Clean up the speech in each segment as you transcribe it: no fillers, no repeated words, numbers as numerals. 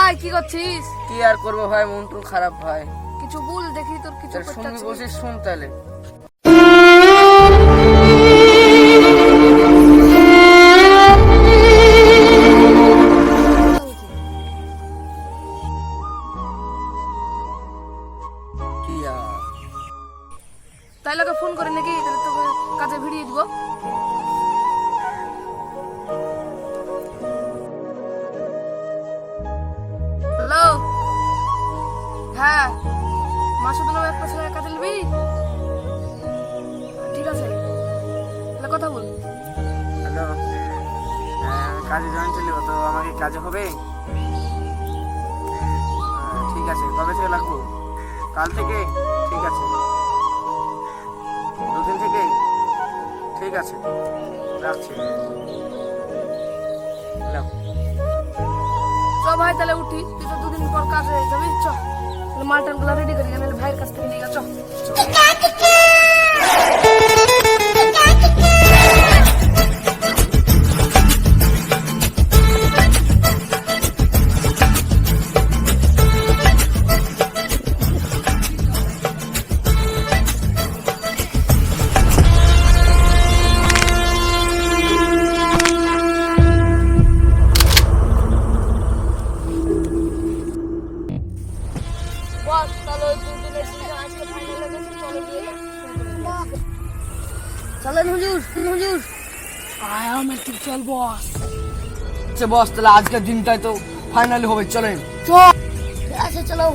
ভাই কি করছিস? কি আর করবো ভাই, মন তো খারাপ ভাই। কিছু বল দেখি, তোর কিছু করতে শুনবি আছে? বলছিস, শুন তাহলে। তাইলে ওকে ফোন করে নাকি, তাহলে তোকে কাজে ভিড়িয়ে দিব। হ্যালো, হ্যাঁ মাসুদ নামে একটা ছেলে কাজে নিবি? ঠিক আছে, তাহলে কথা বল। হ্যালো, কাজে জয়েন চলিব তো, আমাকে কাজে হবে? ঠিক আছে, কবে থেকে লাগবো? কাল থেকে? ঠিক আছে, দুদিন থেকে? ঠিক আছে, রাখছি। চ ভাই তাহলে উঠি, তুই তো দুদিন পর কাজে যাবি। চ মালটান গুলা রেডি করি, নাহলে ভাইয়ের কাছ থেকে নিয়ে চ। চলেন হুজুর, হুজুর আয় আমার ঠিক চল বস। আচ্ছা বস, তাহলে আজকের দিনটাই তো ফাইনালি হবে, চলেন। চল আচ্ছা চলো।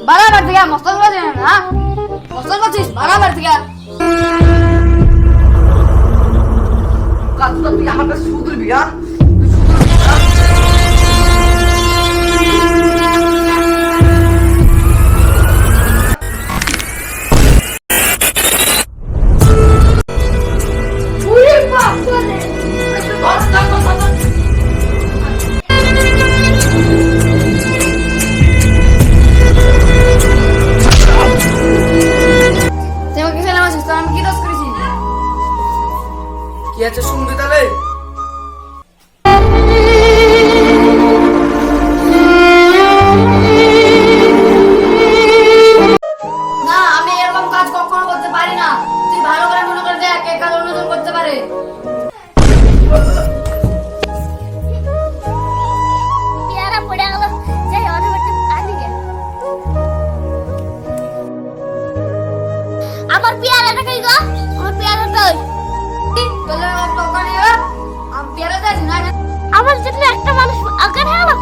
बराबर दिया मस्तक बजे ना मस्तक बचिस बराबर दिया কাজ তো তুই আমাকে শুধু বিয়া কি আছে শুনবি তাহলে? না আমি এরকম কাজ কখনো করতে পারি না। তুই ভালো করে মনে করে দেখ কে কাজ অন্যজন করতে পারে। পেয়ারা পড়ে গেল, যাই অর্ডার করতে আনি গে। আমার পেয়ারাটা কই গো? আমার পেয়ারাটা তোলে দোকানে আমি পেয়ারা যাচ্ছি না। আমার জন্য একটা মানুষ আকার হয়ে গেল।